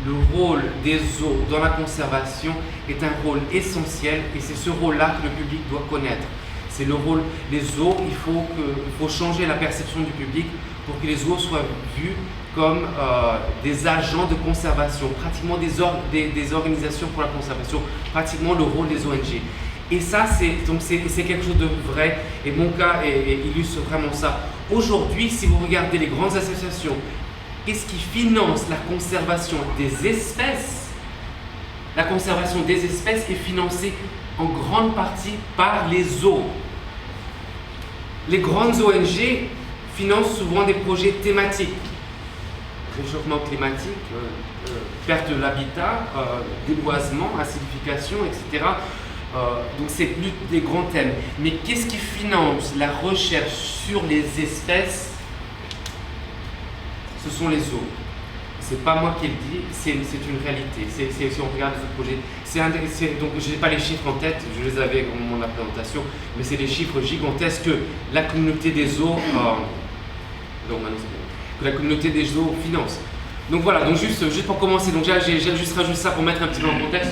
le rôle des zoos dans la conservation est un rôle essentiel et c'est ce rôle-là que le public doit connaître. C'est le rôle des zoos, il faut changer la perception du public pour que les zoos soient vus comme des agents de conservation, pratiquement des organisations pour la conservation, pratiquement le rôle des ONG. Et ça, c'est quelque chose de vrai, et mon cas illustre vraiment ça. Aujourd'hui, si vous regardez les grandes associations, qu'est-ce qui finance la conservation des espèces? La conservation des espèces est financée en grande partie par les zoos. Les grandes ONG financent souvent des projets thématiques. Réchauffement climatique, perte de l'habitat, déboisement, acidification, etc. Donc c'est plus des grands thèmes. Mais qu'est-ce qui finance la recherche sur les espèces? Ce sont les zoos. C'est pas moi qui le dis, c'est une réalité. Si on regarde ce projet, donc je n'ai pas les chiffres en tête, je les avais au moment de la présentation, mais c'est des chiffres gigantesques que la communauté des zoos, que la communauté des zoos finance. Donc voilà, donc juste pour commencer, donc j'ai juste rajouté ça pour mettre un petit peu en contexte.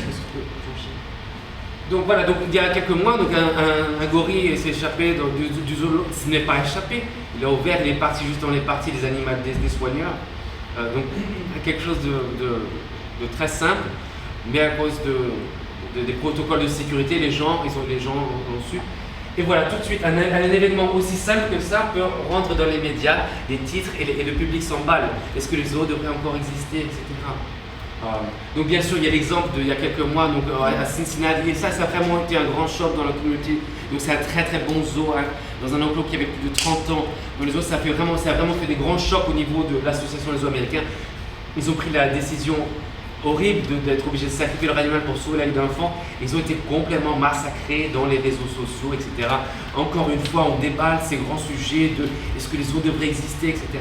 Donc voilà, donc il y a quelques mois, donc un gorille s'est échappé du zoo. Ce n'est pas échappé, il a ouvert, il est parti juste dans les parties des animaux des soigneurs. Donc quelque chose de très simple, mais à cause des protocoles de sécurité, les gens ont su. Et voilà, tout de suite, un événement aussi simple que ça peut rendre dans les médias des titres et le public s'emballe. Est-ce que les zoos devraient encore exister, etc. Donc bien sûr, il y a l'exemple il y a quelques mois donc, à Cincinnati, et ça a vraiment été un grand choc dans la communauté. Donc c'est un très très bon zoo, hein, dans un enclos qui avait plus de 30 ans. Donc les zoos, ça a vraiment fait des grands chocs au niveau de l'association des zoos américains. Ils ont pris la décision horrible d'être obligés de sacrifier leur animal pour sauver la vie d'enfants. Ils ont été complètement massacrés dans les réseaux sociaux, etc. Encore une fois, on déballe ces grands sujets de est-ce que les zoos devraient exister, etc.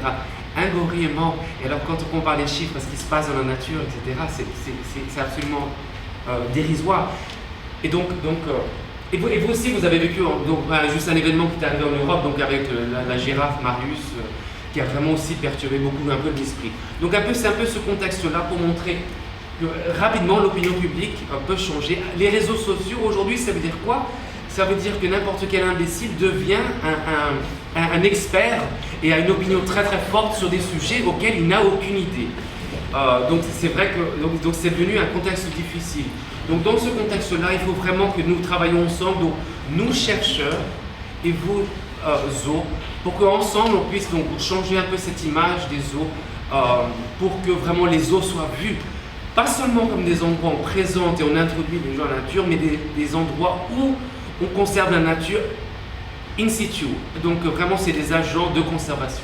Un gorille est mort, et alors quand on compare les chiffres à ce qui se passe dans la nature, etc., c'est absolument dérisoire. Et donc et vous aussi, vous avez vécu juste un événement qui est arrivé en Europe, donc avec la girafe Marius, qui a vraiment aussi perturbé beaucoup un peu l'esprit. Donc c'est un peu ce contexte-là pour montrer que rapidement l'opinion publique peut changer. Les réseaux sociaux aujourd'hui, ça veut dire quoi? Ça veut dire que n'importe quel imbécile devient un expert et a une opinion très très forte sur des sujets auxquels il n'a aucune idée. Donc c'est vrai que donc c'est devenu un contexte difficile. Donc dans ce contexte-là, il faut vraiment que nous travaillions ensemble, donc nous chercheurs et vous zoos, pour qu'ensemble on puisse donc changer un peu cette image des zoos, pour que vraiment les zoos soient vus, pas seulement comme des endroits où on présente et on introduit les gens à la nature, mais des endroits où on conserve la nature in situ. Donc vraiment c'est des agents de conservation.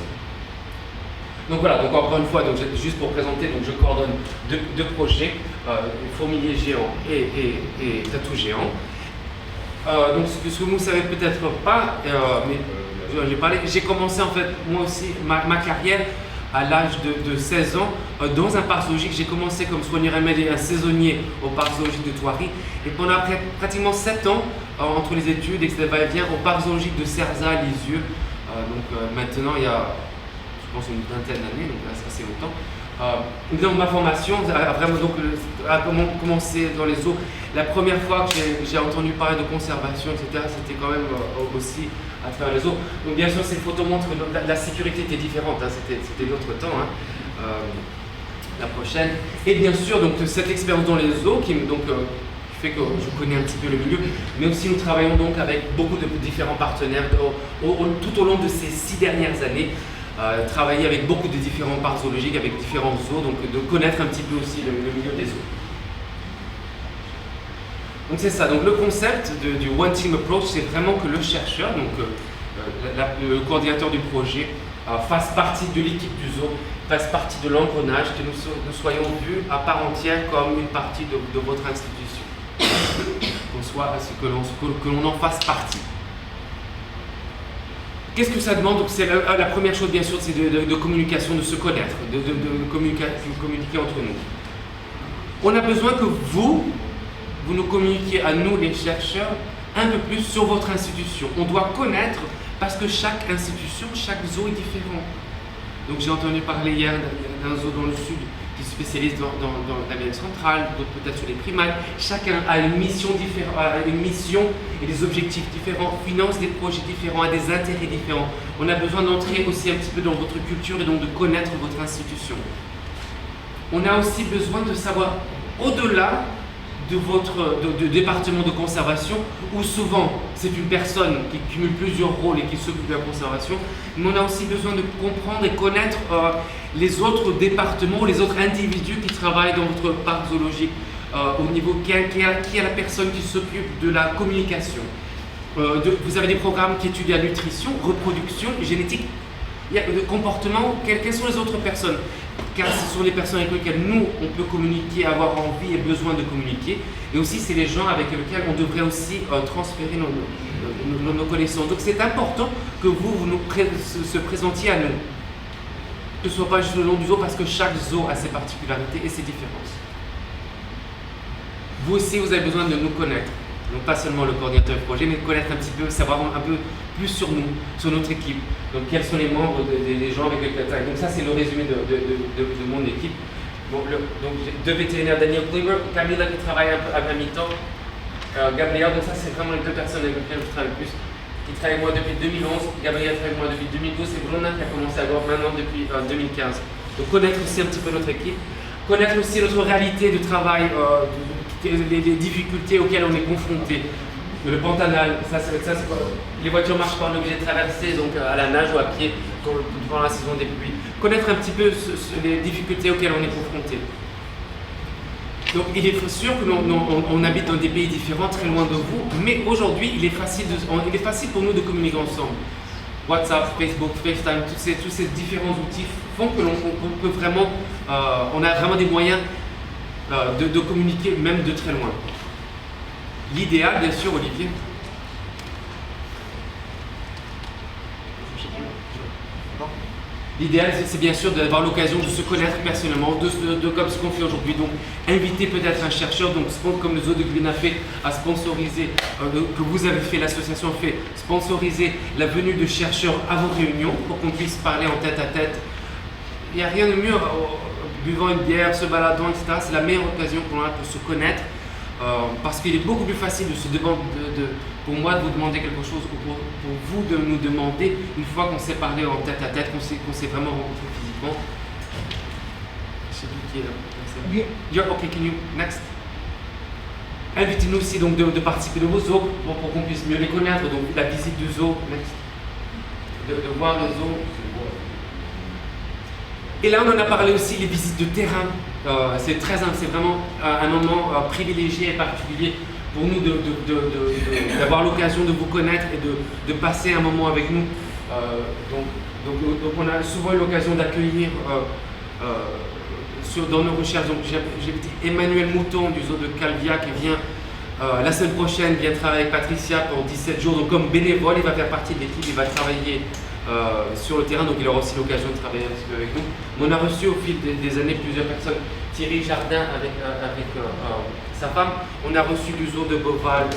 Donc voilà, donc encore une fois, donc, juste pour présenter, donc je coordonne deux projets, Fourmilier géant et Tatou géant. Donc ce que vous ne savez peut-être pas, mais j'ai commencé en fait moi aussi ma carrière à l'âge de 16 ans dans un parc zoologique. J'ai commencé comme soigneur ML, un saisonnier au parc zoologique de Thoiry, et pendant pratiquement 7 ans, entre les études, etc., va-et-vient, au parc zoologique de Cerzat à Lisieux. Maintenant il y a, je pense, une vingtaine d'années, donc assez longtemps. Dans ma formation a vraiment commencé dans les zoos. La première fois que j'ai entendu parler de conservation, etc., c'était quand même aussi à travers les zoos. Donc bien sûr, ces photos montrent que la sécurité était différente, hein, c'était d'autres temps. Hein. La prochaine. Et bien sûr, donc cette expérience dans les zoos qui fait que je connais un petit peu le milieu, mais aussi nous travaillons donc avec beaucoup de différents partenaires tout au long de ces 6 dernières années. Travailler avec beaucoup de différents parcs zoologiques, avec différents zoos, donc de connaître un petit peu aussi le milieu des zoos. Donc c'est ça, donc le concept du One Team Approach, c'est vraiment que le chercheur, donc le coordinateur du projet, fasse partie de l'équipe du zoo, fasse partie de l'engrenage, que nous soyons vus à part entière comme une partie de votre institution. Que l'on en fasse partie. Qu'est-ce que ça demande? Donc c'est la première chose, bien sûr, c'est de communication, de se connaître, de communiquer entre nous. On a besoin que vous nous communiquiez à nous, les chercheurs, un peu plus sur votre institution. On doit connaître, parce que chaque institution, chaque zoo est différent. Donc j'ai entendu parler hier d'un zoo dans le sud spécialistes dans l'Amérique centrale, d'autres peut-être sur les primates. Chacun a une mission et des objectifs différents, finance des projets différents, a des intérêts différents. On a besoin d'entrer aussi un petit peu dans votre culture et donc de connaître votre institution. On a aussi besoin de savoir au-delà de votre département de conservation, où souvent c'est une personne qui cumule plusieurs rôles et qui s'occupe de la conservation, mais on a aussi besoin de comprendre et connaître les autres départements, les autres individus qui travaillent dans votre parc zoologique, au niveau qui est la personne qui s'occupe de la communication. Vous avez des programmes qui étudient la nutrition, reproduction, génétique, il y a le comportement, quelles sont les autres personnes? Car ce sont les personnes avec lesquelles nous, on peut communiquer, avoir envie et besoin de communiquer. Et aussi, c'est les gens avec lesquels on devrait aussi transférer nos connaissances. Donc c'est important que vous se présentiez à nous. Que ce ne soit pas juste le nom du zoo, parce que chaque zoo a ses particularités et ses différences. Vous aussi, vous avez besoin de nous connaître. Donc pas seulement le coordinateur de projet, mais connaître un petit peu, savoir un peu plus sur nous, sur notre équipe. Donc quels sont les membres des gens avec lesquels on travaille. Donc ça c'est le résumé de mon équipe. Donc j'ai 2 vétérinaires, Daniel Kluber, Camilla qui travaille un peu à mi-temps, Gabriel, donc ça c'est vraiment les 2 personnes avec lesquelles je travaille le plus, qui travaille avec moi depuis 2011, Gabriel travaille avec moi depuis 2012 et Bruna qui a commencé à voir maintenant depuis 2015. Donc connaître aussi un petit peu notre équipe, connaître aussi notre réalité de travail, les difficultés auxquelles on est confronté. Le Pantanal, les voitures marchent pas, on est obligé de traverser donc à la nage ou à pied pendant la saison des pluies. Connaître un petit peu les difficultés auxquelles on est confronté. Donc il est sûr que on habite dans des pays différents, très loin de vous, mais aujourd'hui il est facile pour nous de communiquer ensemble. WhatsApp, Facebook, FaceTime, tous ces différents outils font que l'on peut vraiment, on a vraiment des moyens de communiquer même de très loin. L'idéal, bien sûr, Olivier. L'idéal, c'est bien sûr d'avoir l'occasion de se connaître personnellement, comme ce qu'on fait aujourd'hui. Donc, inviter peut-être un chercheur, donc comme le Zoo de Guyane a fait, à sponsoriser, que vous avez fait, l'association fait, sponsoriser la venue de chercheurs à vos réunions pour qu'on puisse parler en tête à tête. Il n'y a rien de mieux, buvant une bière, se baladant, etc. C'est la meilleure occasion qu'on a pour se connaître. Parce qu'il est beaucoup plus facile pour moi de vous demander quelque chose ou pour vous de nous demander une fois qu'on s'est parlé en tête à tête, qu'on s'est vraiment rencontré physiquement. Je sais plus qui est là. Yeah, ok, can you next? Invitez-nous aussi donc de participer de vos zoos pour qu'on puisse mieux les connaître. Donc la visite du zoo, next. De voir le zoo. Et là, on en a parlé aussi, les visites de terrain. C'est vraiment un moment privilégié et particulier pour nous d'avoir l'occasion de vous connaître et de passer un moment avec nous. Donc on a souvent eu l'occasion d'accueillir dans nos recherches. Donc j'ai invité Emmanuel Mouton du zoo de Calvia qui vient la semaine prochaine, vient travailler avec Patricia pour 17 jours. Donc comme bénévole, il va faire partie de l'équipe, il va travailler sur le terrain, donc il aura aussi l'occasion de travailler un petit peu avec nous. On a reçu au fil des années plusieurs personnes. Thierry Jardin avec sa femme. On a reçu du zoo de Beauval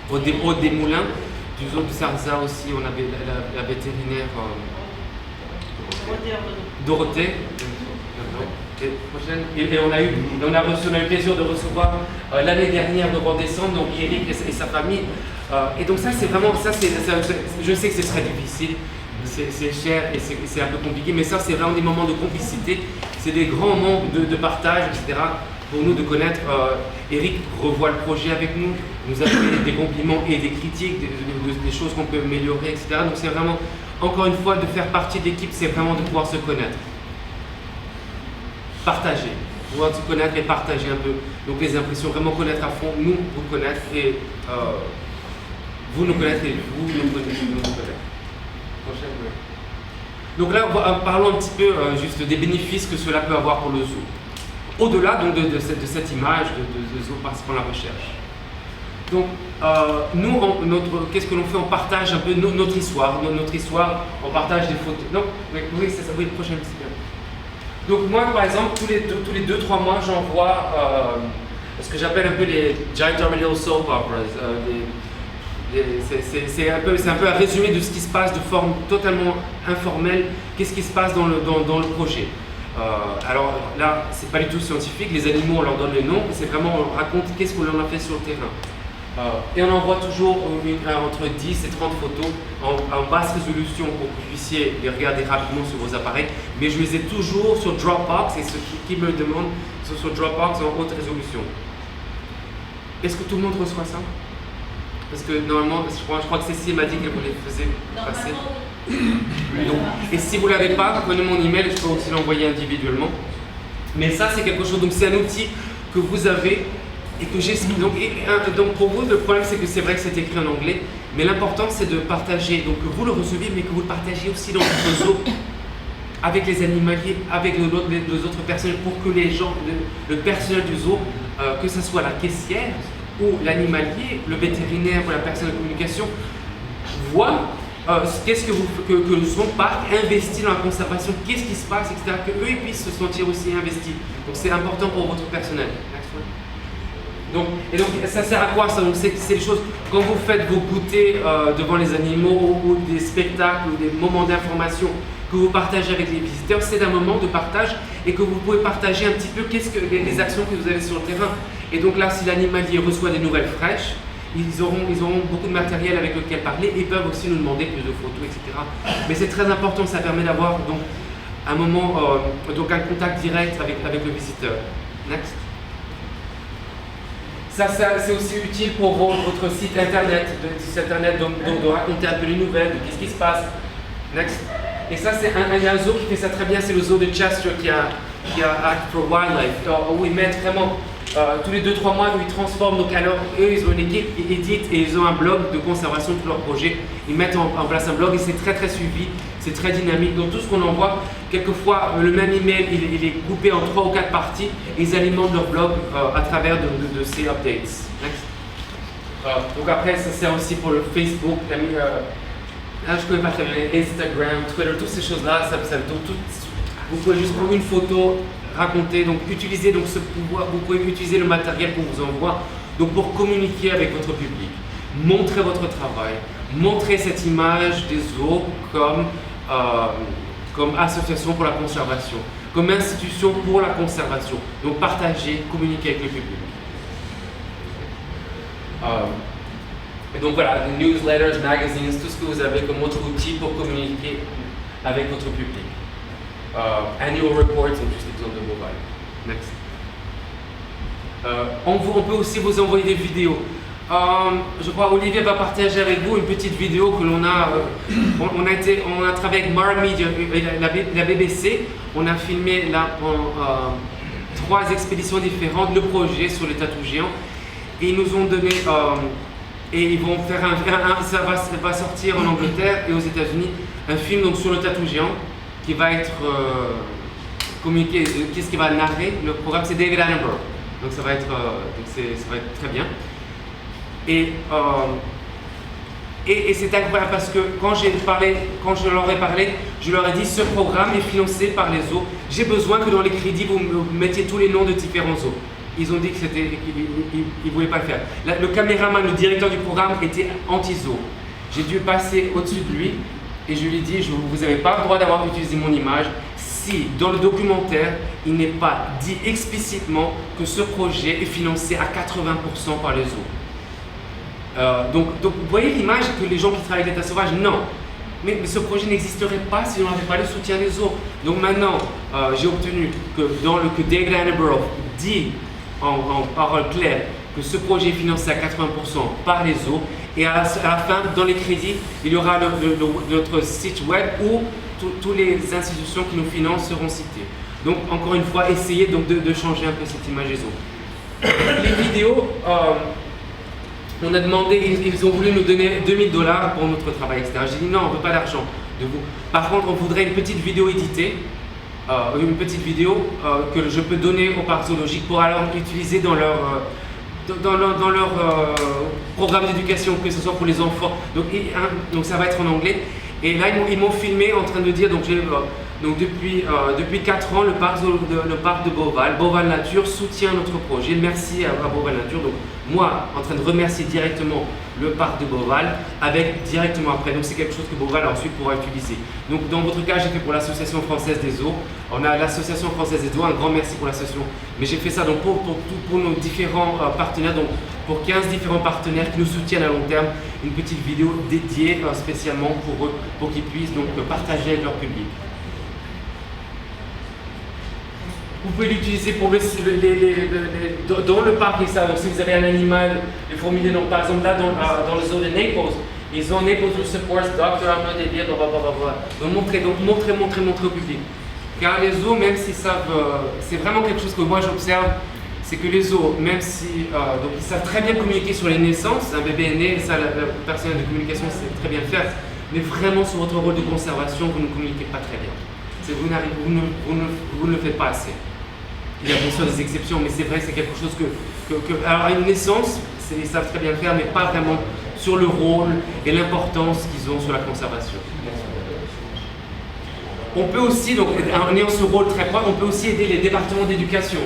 au des Moulins, du zoo de Sarza aussi. On avait la vétérinaire Dorothée. Et on a eu le plaisir de recevoir l'année dernière, en décembre, donc Eric et sa famille. Et donc ça c'est vraiment, je sais que ce serait difficile, c'est cher et c'est un peu compliqué, mais ça c'est vraiment des moments de complicité, c'est des grands moments de partage, etc. Pour nous de connaître. Eric revoit le projet avec nous, nous a fait des compliments et des critiques, des choses qu'on peut améliorer, etc. Donc c'est vraiment, encore une fois, de faire partie de l'équipe, c'est vraiment de pouvoir se connaître. Partager, pouvoir se connaître et partager un peu. Donc les impressions, vraiment connaître à fond, nous vous connaître et vous nous connaître et vous nous connaître. Donc là, parlons un petit peu juste des bénéfices que cela peut avoir pour le zoo. Au-delà donc de cette image de zoo participant à la recherche. Donc nous, qu'est-ce que l'on fait? On partage un peu notre histoire. Notre histoire, on partage des photos. Non, oui, c'est ça, oui, le prochain petit peu. Donc moi, par exemple, tous les 2-3 mois, j'envoie ce que j'appelle un peu les Giant Armadillo Soap Operas, C'est un peu un résumé de ce qui se passe de forme totalement informelle, qu'est-ce qui se passe dans le projet. Alors là, c'est pas du tout scientifique, les animaux on leur donne les noms, c'est vraiment on raconte qu'est-ce qu'on en a fait sur le terrain. Et on envoie toujours entre 10 et 30 photos en basse résolution pour que vous puissiez les regarder rapidement sur vos appareils, mais je les ai toujours sur Dropbox et ceux qui me demandent sont sur Dropbox en haute résolution. Est-ce que tout le monde reçoit ça? Parce que normalement, je crois que Cécile m'a dit qu'elle vous les faisait passer. Donc, et si vous ne l'avez pas, prenez mon email, je peux aussi l'envoyer individuellement. Mais ça, c'est quelque chose, donc c'est un outil que vous avez et que j'explique. Donc pour vous, le problème, c'est que c'est vrai que c'est écrit en anglais, mais l'important, c'est de partager, donc que vous le receviez, mais que vous le partagez aussi dans votre zoo, avec les animaliers, avec les autres personnes, pour que les gens, le personnel du zoo, que ce soit la caissière ou l'animalier, le vétérinaire ou la personne de communication, voient qu'est-ce que le son parc investit dans la conservation, qu'est-ce qui se passe, etc., qu'eux ils puissent se sentir aussi investis. Donc c'est important pour votre personnel. Donc ça sert à quoi ça? Donc c'est les choses, quand vous faites vos goûters devant les animaux ou des spectacles ou des moments d'information que vous partagez avec les visiteurs, c'est un moment de partage et que vous pouvez partager un petit peu les actions que vous avez sur le terrain. Et donc là, si l'animalier reçoit des nouvelles fraîches, ils auront beaucoup de matériel avec lequel parler et peuvent aussi nous demander plus de photos, etc. Mais c'est très important, ça permet d'avoir donc un moment, donc un contact direct avec le visiteur. Next. Ça c'est aussi utile pour votre site internet, de raconter un peu les nouvelles, de qu'est-ce qui se passe. Next. Et ça, il y a un zoo qui fait ça très bien, c'est le zoo de Chester qui a Act for Wildlife, où ils mettent vraiment tous les 2-3 mois, où ils transforment. Donc alors, eux, ils ont une équipe qui édite et ils ont un blog de conservation de tous leurs projets. Ils mettent en place un blog et c'est très suivi, c'est très dynamique. Donc tout ce qu'on envoie, quelquefois, le même email, il est coupé en 3 ou 4 parties et ils alimentent leur blog à travers de ces updates. Next. Donc après, ça sert aussi pour le Facebook. Là, je ne connais pas très bien Instagram, Twitter, toutes ces choses-là, vous pouvez juste prendre une photo, raconter, donc utiliser donc ce pouvoir, vous pouvez utiliser le matériel qu'on vous envoie donc pour communiquer avec votre public, montrer votre travail, montrer cette image des zoos comme association pour la conservation, comme institution pour la conservation, donc partager, communiquer avec le public. Et donc voilà, les newsletters, magazines, tout ce que vous avez comme autre outil pour communiquer avec votre public. Annual reports sont juste exemple de mobile. Next. On peut aussi vous envoyer des vidéos. Je crois Olivier va partager avec vous une petite vidéo que l'on a. On a travaillé avec Mara Media, la BBC. On a filmé là 3 expéditions différentes, le projet sur les tatous géants. Et ils nous ont donné. Et ils vont faire ça va sortir en Angleterre et aux États-Unis, un film donc, sur le tatou géant qui va être communiqué. Qu'est-ce qui va narrer le programme? C'est David Attenborough. Donc ça va être très bien. Et c'est incroyable parce que quand je leur ai parlé, je leur ai dit ce programme est financé par les zoos. J'ai besoin que dans les crédits vous mettiez tous les noms de différents zoos. Ils ont dit qu'ils ne voulaient pas le faire. Le caméraman, le directeur du programme était anti-zoo. J'ai dû passer au-dessus de lui et je lui ai dit vous n'avez pas le droit d'avoir utilisé mon image si dans le documentaire il n'est pas dit explicitement que ce projet est financé à 80% par les zoos. Donc vous voyez l'image que les gens qui travaillent avec l'état sauvage, non. Mais ce projet n'existerait pas si on n'avait pas le soutien des zoos. Donc maintenant, j'ai obtenu que David Attenborough dit en paroles claires que ce projet est financé à 80% par les zoos et à la fin, dans les crédits, il y aura notre site web où toutes les institutions qui nous financent seront citées. Donc encore une fois, essayez donc de changer un peu cette image des zoos. Les vidéos, on a demandé, ils ont voulu nous donner $2000 pour notre travail, etc. J'ai dit non, on ne veut pas d'argent de vous. Par contre, on voudrait une petite vidéo éditée. Que je peux donner au parc zoologique pour alors utiliser dans leur programme d'éducation, que ce soit pour les enfants. Donc ça va être en anglais. Et là, ils m'ont filmé en train de dire, donc Donc depuis 4 ans, le parc de Beauval, Beauval Nature, soutient notre projet. Merci à Beauval Nature. Donc moi, en train de remercier directement le parc de Beauval, avec directement après. Donc c'est quelque chose que Beauval ensuite pourra utiliser. Donc dans votre cas, j'ai fait pour l'Association française des eaux. On a l'Association française des eaux, un grand merci pour l'association. Mais j'ai fait ça donc pour nos différents partenaires, donc pour 15 différents partenaires qui nous soutiennent à long terme, une petite vidéo dédiée spécialement pour eux, pour qu'ils puissent donc partager avec leur public. Vous pouvez l'utiliser pour dans le parc, si vous avez un animal, les fourmiliers, donc par exemple là dans le zoo de Naples, ils ont Naples Zoo Supports, Dr. Arnaud Délire, donc montrez au public. Car les zoos, même s'ils savent, c'est vraiment quelque chose que moi j'observe, c'est que les zoos, même si donc ils savent très bien communiquer sur les naissances, un bébé est né, ça le personnel de communication sait très bien le faire, mais vraiment sur votre rôle de conservation, vous ne communiquez pas très bien. Vous ne le faites pas assez. Il y a bien sûr des exceptions, mais c'est vrai que c'est quelque chose alors à une naissance, ils savent très bien le faire, mais pas vraiment sur le rôle et l'importance qu'ils ont sur la conservation. On peut aussi, donc en ayant ce rôle très proche, on peut aussi aider les départements d'éducation.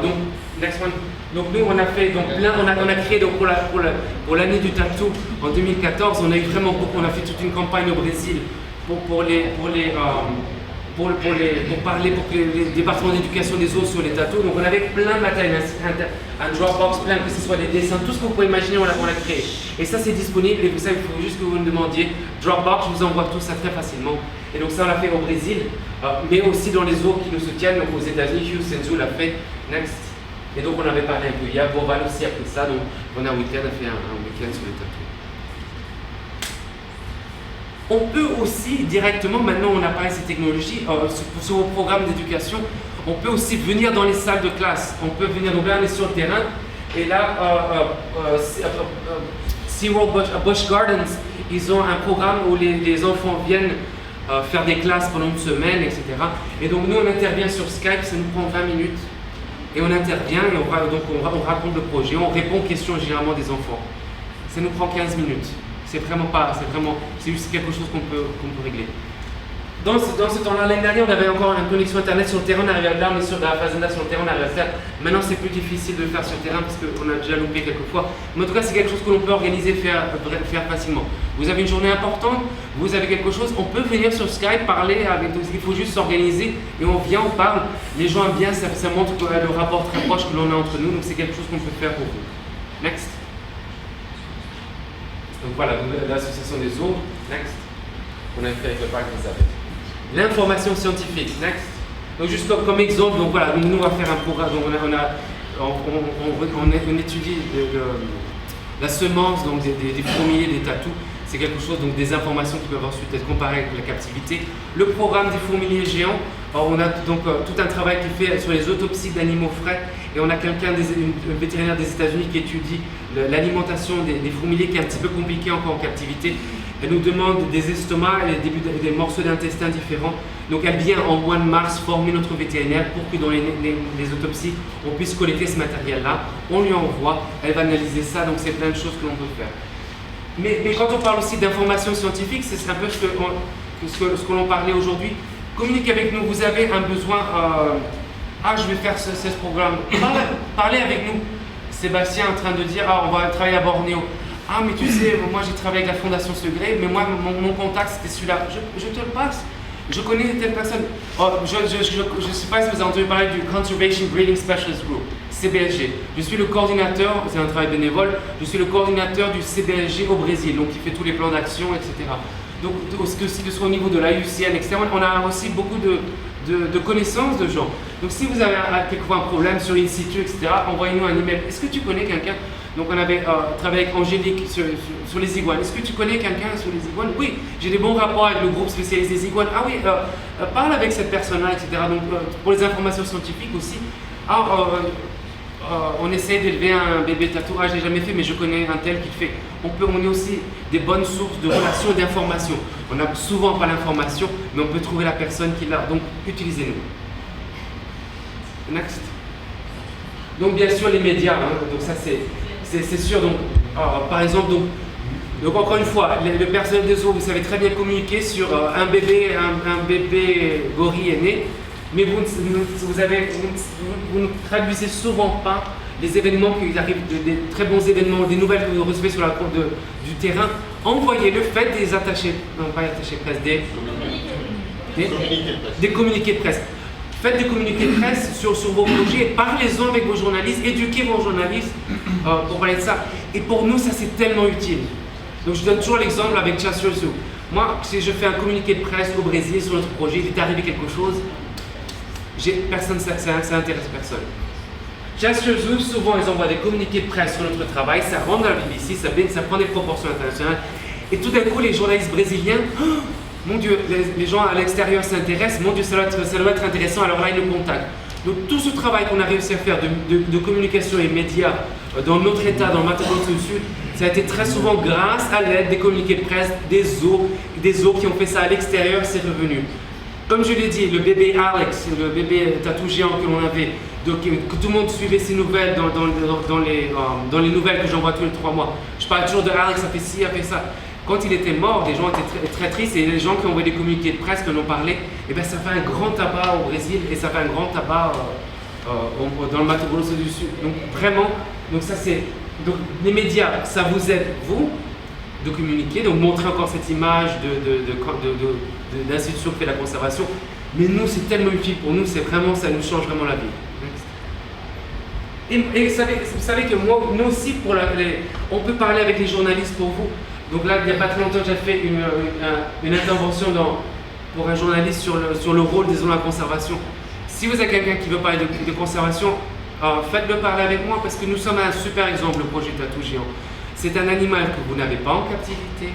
Donc, next one. Donc nous on a fait donc on a créé donc pour l'année du tatou en 2014, on a eu vraiment beaucoup, on a fait toute une campagne au Brésil pour parler pour que les départements d'éducation des eaux sur les tatous. Donc on avait plein de matériel, un Dropbox plein, que ce soit des dessins, tout ce que vous pouvez imaginer, on l'a créé. Et ça c'est disponible, et vous savez, il faut juste que vous me demandiez. Dropbox, je vous envoie tout ça très facilement. Et donc ça on l'a fait au Brésil, mais aussi dans les eaux qui nous soutiennent, donc aux États-Unis, Houston Zoo l'a fait. Next. Et donc on avait parlé un peu hier, Beauval aussi a fait ça, donc on a un week-end, a fait un week-end sur les tatous. On peut aussi directement, maintenant on a parlé de ces technologies, sur vos programmes d'éducation, on peut aussi venir dans les salles de classe. On peut venir, donc là on est sur le terrain, et là, SeaWorld Busch Gardens, ils ont un programme où les enfants viennent faire des classes pendant une semaine, etc. Et donc nous on intervient sur Skype, ça nous prend 20 minutes, et on intervient, et on raconte le projet, on répond aux questions généralement des enfants. Ça nous prend 15 minutes. C'est juste quelque chose qu'on peut régler. Dans ce temps-là, l'année dernière, on avait encore une connexion internet sur le terrain, on arrivait là, on est sur la Fazenda sur le terrain, on arrive à le faire. Maintenant, c'est plus difficile de le faire sur le terrain parce qu'on a déjà loupé quelques fois. Mais en tout cas, c'est quelque chose que l'on peut organiser, faire facilement. Vous avez une journée importante, vous avez quelque chose, on peut venir sur Skype, parler avec nous. Il faut juste s'organiser et on vient, on parle. Les gens aiment bien, ça montre le rapport très proche que l'on a entre nous, donc c'est quelque chose qu'on peut faire pour vous. Next. Donc voilà, l'association des eaux, next. On a fait avec le parc des abeilles. L'information scientifique, next. Donc juste comme exemple, donc voilà, nous on va faire un programme, donc on étudie la semence donc des fourmiliers, des tatous. C'est quelque chose, donc des informations qui peuvent ensuite être comparées avec la captivité. Le programme des fourmiliers géants, on a donc tout un travail qui est fait sur les autopsies d'animaux frais, et on a un vétérinaire des États-Unis qui étudie l'alimentation des fourmiliers, qui est un petit peu compliqué encore en captivité. Elle nous demande des estomacs et des morceaux d'intestin différents. Donc elle vient en mois de mars former notre vétérinaire pour que dans les autopsies, on puisse collecter ce matériel-là. On lui envoie, elle va analyser ça, donc c'est plein de choses que l'on peut faire. Mais quand on parle aussi d'information scientifique, c'est un peu ce que l'on parlait aujourd'hui. Communiquez avec nous, vous avez un besoin, je vais faire ce programme. Parlez avec nous. Sébastien est en train de dire, on va travailler à Bornéo. Mais tu sais, moi j'ai travaillé avec la Fondation Segré, mais moi mon contact c'était celui-là. Je te le passe. Je connais telle personne. Je ne sais pas si vous avez entendu parler du Conservation Breeding Specialist Group, CBSG. Je suis le coordinateur, c'est un travail bénévole, je suis le coordinateur du CBSG au Brésil, donc qui fait tous les plans d'action, etc. Donc aussi que ce soit au niveau de l'IUCN, etc., on a aussi beaucoup de connaissances de gens. Donc si vous avez quelquefois un problème sur in situ, etc., envoyez-nous un email. Est-ce que tu connais quelqu'un? Donc on avait travaillé avec Angélique sur les iguanes. Est-ce que tu connais quelqu'un sur les iguanes? Oui, j'ai des bons rapports avec le groupe spécialisé des iguanes. Ah oui, parle avec cette personne-là, etc. Donc pour les informations scientifiques aussi. On essaie d'élever un bébé tatou. Je l'ai jamais fait, mais je connais un tel qui le fait. On est aussi des bonnes sources de relations et d'informations. On n'a souvent pas l'information, mais on peut trouver la personne qui l'a. Donc utilisez-nous. Next. Donc bien sûr les médias. Donc ça c'est sûr. Donc par exemple, donc Donc encore une fois, le personnel des zoos, vous savez très bien communiquer sur un bébé gorille est né, mais vous ne traduisez souvent pas les événements qui arrivent, des très bons événements, des nouvelles que vous recevez sur la cour du terrain. Envoyez-le, faites des attachés, non pas attachés presse, des communiqués de presse. Faites des communiqués de presse sur vos projets, parlez-en avec vos journalistes, éduquez vos journalistes pour parler de ça. Et pour nous, ça c'est tellement utile. Donc je donne toujours l'exemple avec Chasseurs Zoo. Moi, si je fais un communiqué de presse au Brésil sur notre projet, il est arrivé quelque chose, personne, ça intéresse personne. Chasseurs Zoo, souvent ils envoient des communiqués de presse sur notre travail, ça rentre dans la BBC, ça prend des proportions internationales. Et tout d'un coup, les journalistes brésiliens, oh, mon Dieu, les gens à l'extérieur s'intéressent, mon Dieu, ça doit être intéressant, alors là ils nous contactent. Donc tout ce travail qu'on a réussi à faire de communication et médias dans notre état, dans le Mato Grosso du Sud, ça a été très souvent grâce à l'aide des communiqués de presse, des zoos qui ont fait ça à l'extérieur, c'est revenu. Comme je l'ai dit, le bébé Alex, le bébé tatou géant que l'on avait, donc, que tout le monde suivait ses nouvelles dans les nouvelles que j'envoie tous les 3 mois. Je parle toujours de Alex, a fait ci, a fait ça. Quand il était mort, les gens étaient très tristes et les gens qui ont envoyé des communiqués de presse, qui en ont parlé, et bien ça fait un grand tabac au Brésil et ça fait un grand tabac dans le Mato Grosso du Sud. Donc vraiment, donc ça c'est, donc les médias, ça vous aide vous de communiquer, donc montrer encore cette image d'institution qui fait la conservation. Mais nous, c'est tellement utile pour nous, c'est vraiment, ça nous change vraiment la vie. Et vous savez que moi, nous aussi, on peut parler avec les journalistes pour vous. Donc là, il n'y a pas très longtemps, j'ai fait une intervention pour un journaliste sur le rôle des zones de la conservation. Si vous avez quelqu'un qui veut parler de conservation, faites-le parler avec moi parce que nous sommes un super exemple, le projet Tatou Géant. C'est un animal que vous n'avez pas en captivité,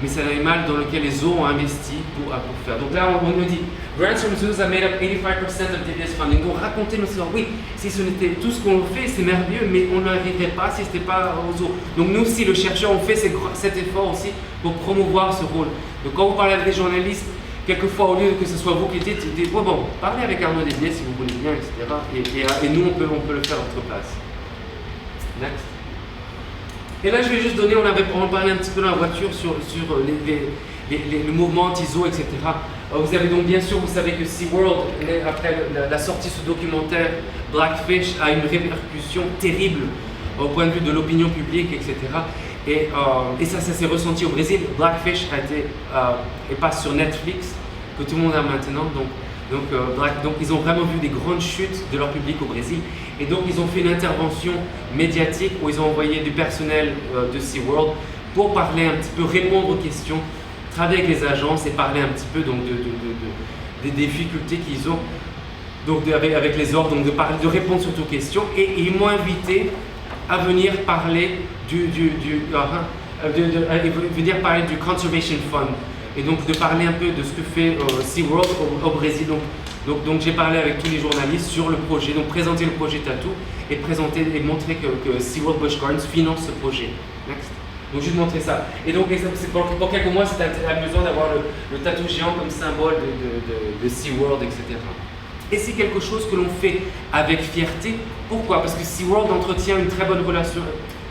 mais c'est un animal dans lequel les zoos ont investi pour faire. Donc là, on nous dit, grants from zoos have made up 85% of DBS funding. Donc racontez-nous ça. Oui, si ce n'était tout ce qu'on fait, c'est merveilleux, mais on n'arriverait pas si ce n'était pas aux zoos. Donc nous aussi, le chercheur, on fait cet effort aussi pour promouvoir ce rôle. Donc quand vous parlez avec les journalistes, quelquefois, au lieu que ce soit vous qui dites, bon, parlez avec Arnaud Desbiais si vous voulez bien, etc. Et nous, on peut le faire à votre place. Next. Et là, je vais juste donner, on parlait un petit peu dans la voiture sur le mouvement anti-zoo, etc. Vous avez donc bien sûr, vous savez que SeaWorld, après la sortie de ce documentaire Blackfish, a une répercussion terrible au point de vue de l'opinion publique, etc. Et ça s'est ressenti au Brésil. Blackfish et passe sur Netflix, que tout le monde a maintenant. Donc ils ont vraiment vu des grandes chutes de leur public au Brésil. Et donc ils ont fait une intervention médiatique où ils ont envoyé du personnel de SeaWorld pour parler un petit peu, répondre aux questions, travailler avec les agences et parler un petit peu donc, des difficultés qu'ils ont donc avec les ordres, donc de répondre sur toutes questions. Et ils m'ont invité à venir parler venir parler du Conservation Fund et donc de parler un peu de ce que fait SeaWorld au Brésil. Donc j'ai parlé avec tous les journalistes sur le projet, donc présenter le projet Tatou et montrer que SeaWorld Busch Gardens finance ce projet. Next. Donc juste montrer ça. Et donc pour quelques mois, c'était amusant d'avoir le tatou géant comme symbole de SeaWorld, etc. Et c'est quelque chose que l'on fait avec fierté. Pourquoi? Parce que SeaWorld entretient une très bonne relation.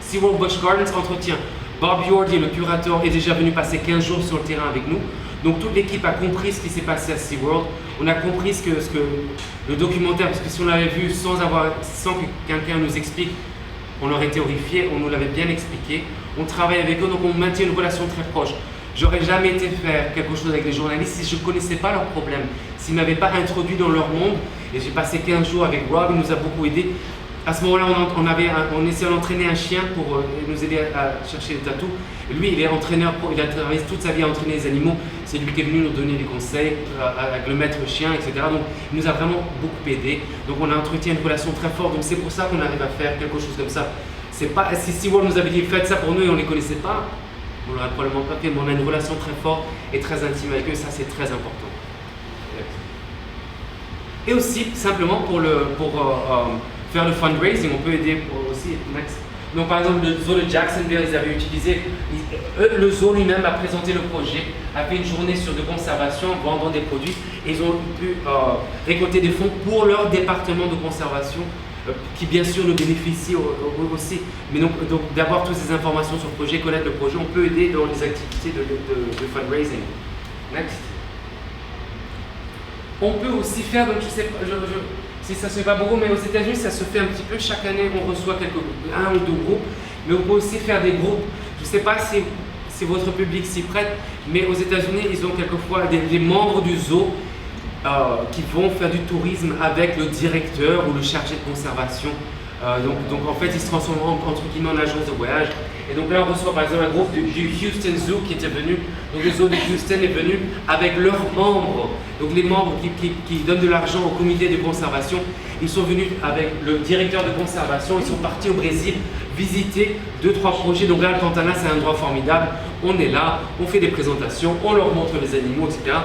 SeaWorld Busch Gardens entretient. Bob Yordi, le curateur, est déjà venu passer 15 jours sur le terrain avec nous. Donc toute l'équipe a compris ce qui s'est passé à SeaWorld. On a compris ce que le documentaire, parce que si on l'avait vu sans que quelqu'un nous explique, on aurait été horrifié, on nous l'avait bien expliqué. On travaille avec eux, donc on maintient une relation très proche. J'aurais jamais été faire quelque chose avec les journalistes si je ne connaissais pas leurs problèmes, s'ils ne m'avaient pas introduit dans leur monde. Et j'ai passé 15 jours avec Rob, il nous a beaucoup aidé. À ce moment-là, on essayait d'entraîner un chien pour nous aider à chercher les tatous. Lui, il est entraîneur, il a travaillé toute sa vie à entraîner les animaux. C'est lui qui est venu nous donner des conseils avec le maître chien, etc. Donc, il nous a vraiment beaucoup aidé. Donc, on a entretenu une relation très forte. Donc, c'est pour ça qu'on arrive à faire quelque chose comme ça. C'est pas, si SeaWorld nous avait dit faites ça pour nous et on ne les connaissait pas, on l'aurait probablement pas fait, mais on a une relation très forte et très intime avec eux. Ça, c'est très important. Et aussi, simplement, pour faire le fundraising, on peut aider aussi. Next. Donc par exemple, le zoo de Jacksonville, ils avaient utilisé, le zoo lui-même a présenté le projet, a fait une journée de conservation, vendant des produits, et ils ont pu récolter des fonds pour leur département de conservation qui bien sûr nous bénéficient aussi. Mais donc d'avoir toutes ces informations sur le projet, connaître le projet, on peut aider dans les activités de fundraising. Next. On peut aussi faire, donc je sais pas, si ça se fait pas beaucoup, mais aux États-Unis ça se fait un petit peu. Chaque année on reçoit un ou deux groupes, mais on peut aussi faire des groupes. Je sais pas si votre public s'y prête, mais aux États-Unis ils ont quelquefois des membres du zoo qui vont faire du tourisme avec le directeur ou le chargé de conservation. Donc en fait ils se transforment entre guillemets en agence de voyage. Et donc là on reçoit par exemple un groupe du Houston Zoo qui était venu. Donc le zoo de Houston est venu avec leurs membres. Donc les membres qui donnent de l'argent au comité de conservation, ils sont venus avec le directeur de conservation, ils sont partis au Brésil visiter 2-3 projets. Donc là le Pantanal c'est un endroit formidable. On est là, on fait des présentations, on leur montre les animaux, etc.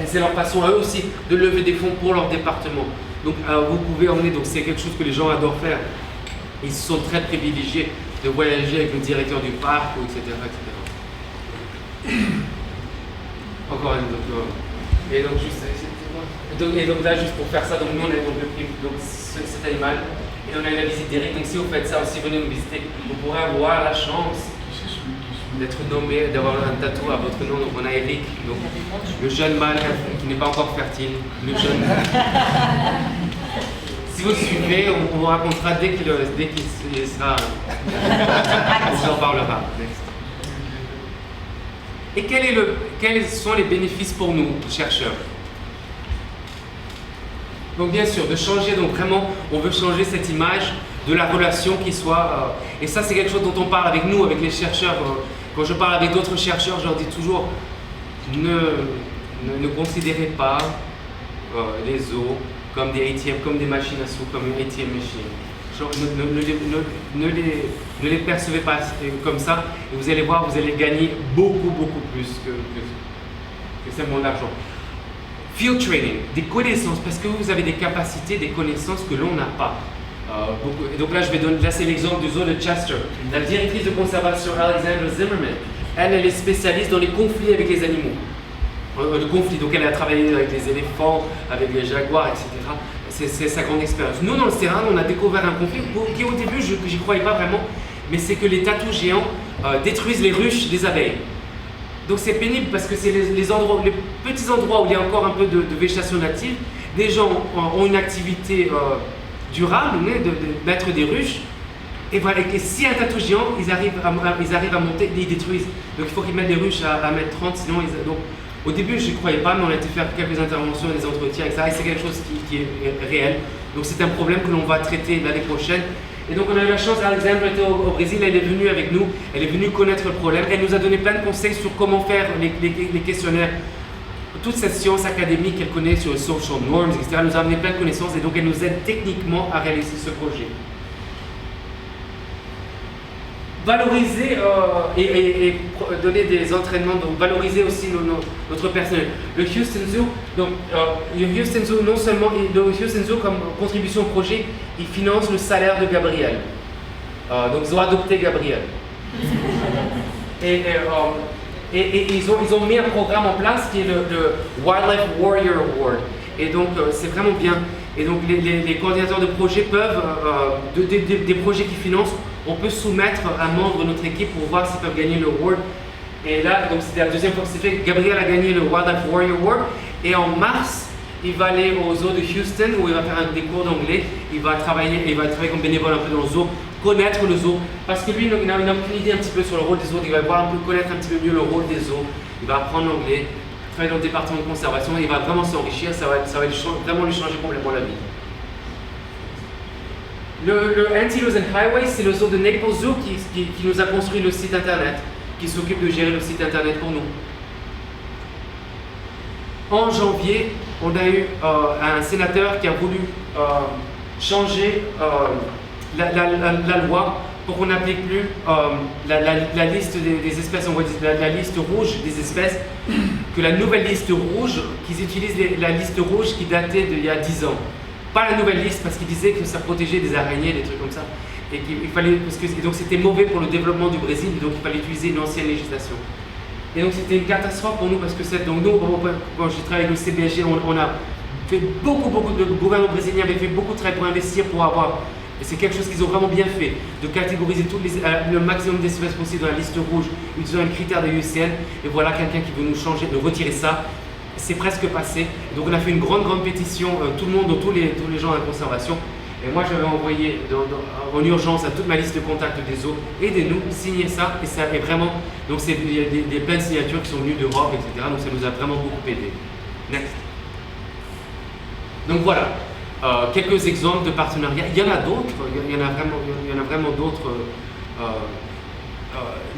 Et c'est leur façon à eux aussi de lever des fonds pour leur département. Donc vous pouvez emmener, donc c'est quelque chose que les gens adorent faire. Ils sont très privilégiés de voyager avec le directeur du parc, etc. Encore une, et donc là juste pour faire ça, donc nous on a donc cet animal et on a eu la visite d'Eric. Donc si vous faites ça aussi, venez nous visiter. Vous pourrez avoir la chance d'être nommé, d'avoir un tatou à votre nom. Donc on a Eric, donc le jeune mâle qui n'est pas encore fertile, le jeune. Si vous suivez, on vous racontera dès qu'il sera. On vous en parlera. Et quels sont les bénéfices pour nous, chercheurs? Donc bien sûr, de changer, donc vraiment, on veut changer cette image de la relation qui soit... et ça, c'est quelque chose dont on parle avec nous, avec les chercheurs. Quand je parle avec d'autres chercheurs, je leur dis toujours, ne considérez pas les zoos comme des ATM, comme des machines à sous, comme une ATM machine. Genre, ne les percevez pas comme ça, et vous allez voir, vous allez gagner beaucoup plus que simplement de l'argent. Field training, des connaissances, parce que vous avez des capacités, des connaissances que l'on n'a pas. Et donc là, c'est l'exemple du zoo de Chester. La directrice de conservation, Alexandra Zimmerman, elle est spécialiste dans les conflits avec les animaux. Le conflit, donc elle a travaillé avec les éléphants, avec les jaguars, etc. C'est sa grande expérience. Nous, dans le Sierra, on a découvert un conflit qui, au début, j'y croyais pas vraiment, mais c'est que les tatous géants détruisent les ruches des abeilles. Donc c'est pénible parce que c'est les petits endroits où il y a encore un peu de végétation native. Des gens ont une activité durable, de mettre des ruches. Et voilà, et si un tatou géant, ils arrivent à monter, ils détruisent. Donc il faut qu'ils mettent des ruches à 1,30 m, sinon donc, au début je ne croyais pas, mais on a été faire quelques interventions, des entretiens, etc. Et c'est quelque chose qui est réel. Donc c'est un problème que l'on va traiter l'année prochaine. Et donc on a eu la chance, Alexandra était au Brésil, elle est venue avec nous, elle est venue connaître le problème, elle nous a donné plein de conseils sur comment faire les questionnaires. Toute cette science académique qu'elle connaît sur les social norms, etc., elle nous a amené plein de connaissances et donc elle nous aide techniquement à réaliser ce projet. Valoriser et donner des entraînements, donc valoriser aussi notre personnel. Le Houston Zoo, donc le Houston Zoo, non seulement, le Houston Zoo comme contribution au projet, il finance le salaire de Gabriel. Donc ils ont adopté Gabriel. Et ils ont mis un programme en place qui est le Wildlife Warrior Award. Et donc c'est vraiment bien. Et donc les coordinateurs de projets peuvent, des projets qui financent, on peut soumettre un membre de notre équipe pour voir s'ils peuvent gagner le award. Et là, donc c'était la deuxième fois que c'est fait. Gabriel a gagné le Wildlife Warrior Award. Et en mars, il va aller au zoo de Houston où il va faire des cours d'anglais. Il va travailler comme bénévole un peu dans le zoo, connaître le zoo. Parce que lui, il n'a aucune idée un petit peu sur le rôle des zoos. Il va connaître un petit peu mieux le rôle des zoos. Il va apprendre l'anglais, travailler dans le département de conservation. Il va vraiment s'enrichir. Ça va vraiment lui changer complètement la vie. Le Antilles and Highways, c'est le zoo de Naples Zoo qui nous a construit le site internet, qui s'occupe de gérer le site internet pour nous. En janvier, on a eu un sénateur qui a voulu changer la loi pour qu'on n'applique plus la liste des espèces, on va dire la liste rouge des espèces, que la nouvelle liste rouge, qu'ils utilisent la liste rouge qui datait d'il y a 10 ans. Pas la nouvelle liste parce qu'ils disaient que ça protégeait des araignées, des trucs comme ça. Et qu'il fallait, donc c'était mauvais pour le développement du Brésil, donc il fallait utiliser une ancienne législation. Et donc c'était une catastrophe pour nous parce que donc nous, quand je travaille avec le CBSG, on a fait beaucoup, le gouvernement brésilien avait fait beaucoup de travail pour investir, pour avoir, et c'est quelque chose qu'ils ont vraiment bien fait, de catégoriser le maximum d'espèces possibles dans la liste rouge, utilisant un critère de l'UICN, et voilà quelqu'un qui veut nous changer, de retirer ça. C'est presque passé. Donc on a fait une grande pétition, tout le monde, tous les gens à la conservation. Et moi j'avais envoyé en urgence à toute ma liste de contacts des zoos, aidez-nous, signez ça, et ça est vraiment, donc il y a des plein de signatures qui sont venues d'Europe, etc. Donc ça nous a vraiment beaucoup aidé. Next. Donc voilà, quelques exemples de partenariats. Il y en a d'autres, il y en a vraiment d'autres.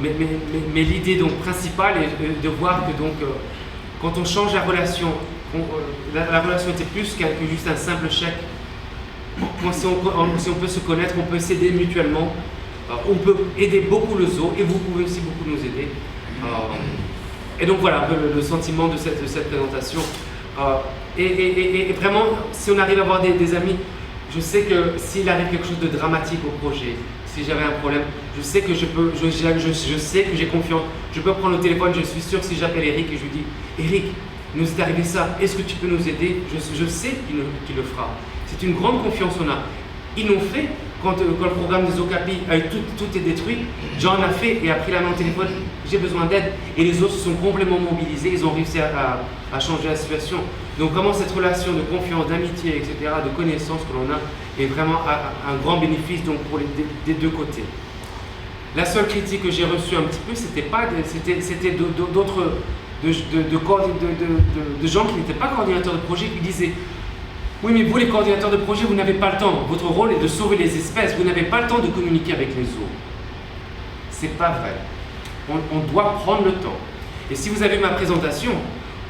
Mais l'idée donc principale est de voir que donc quand on change la relation, la relation était plus que juste un simple chèque. Si on peut se connaître, on peut s'aider mutuellement, on peut aider beaucoup le zoo et vous pouvez aussi beaucoup nous aider. Et donc voilà un peu le sentiment de cette présentation. Et vraiment, si on arrive à avoir des amis, je sais que s'il arrive quelque chose de dramatique au projet, si j'avais un problème, je sais que je sais que j'ai confiance. Je peux prendre le téléphone, je suis sûr que si j'appelle Eric et je lui dis « Eric, nous est arrivé ça, est-ce que tu peux nous aider ?» Je sais qu'il le fera. C'est une grande confiance qu'on a. Ils l'ont fait quand le programme des Okapi, tout est détruit. John a fait et a pris la main au téléphone, j'ai besoin d'aide. Et les autres se sont complètement mobilisés, ils ont réussi à changer la situation. Donc vraiment cette relation de confiance, d'amitié, etc., de connaissance que l'on a est vraiment un grand bénéfice donc, pour des deux côtés. La seule critique que j'ai reçue un petit peu, c'était d'autres de gens qui n'étaient pas coordinateurs de projet qui disaient oui, mais vous, les coordinateurs de projet, vous n'avez pas le temps. Votre rôle est de sauver les espèces. Vous n'avez pas le temps de communiquer avec les zoos. C'est pas vrai. On doit prendre le temps. Et si vous avez ma présentation,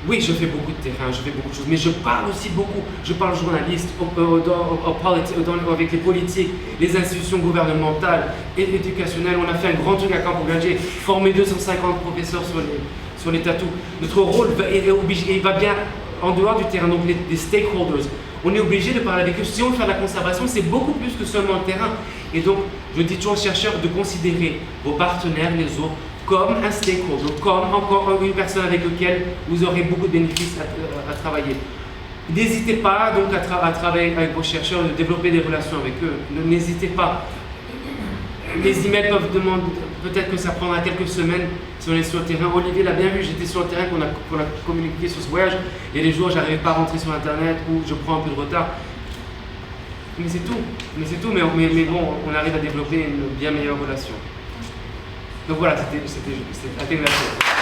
oui, je fais beaucoup de terrain, je fais beaucoup de choses, mais je parle aussi beaucoup. Je parle aux journalistes, avec les politiques, les institutions gouvernementales et éducationnelles. On a fait un grand truc à Campo Grande, former 250 professeurs sur les tatous. Notre rôle il va bien en dehors du terrain, donc les stakeholders. On est obligé de parler avec eux. Si on veut faire de la conservation, c'est beaucoup plus que seulement le terrain. Et donc, je dis toujours aux chercheurs de considérer vos partenaires, les autres, comme un stakeholder, comme encore une personne avec laquelle vous aurez beaucoup de bénéfices à travailler. N'hésitez pas donc à travailler avec vos chercheurs, de développer des relations avec eux. N'hésitez pas. Les emails peuvent demander, peut-être que ça prendra quelques semaines si on est sur le terrain. Olivier l'a bien vu, j'étais sur le terrain qu'on a communiqué sur ce voyage. Il y a des jours, je n'arrivais pas à rentrer sur Internet ou je prends un peu de retard. Mais c'est tout. Mais bon, on arrive à développer une bien meilleure relation. Donc voilà, c'était intégration.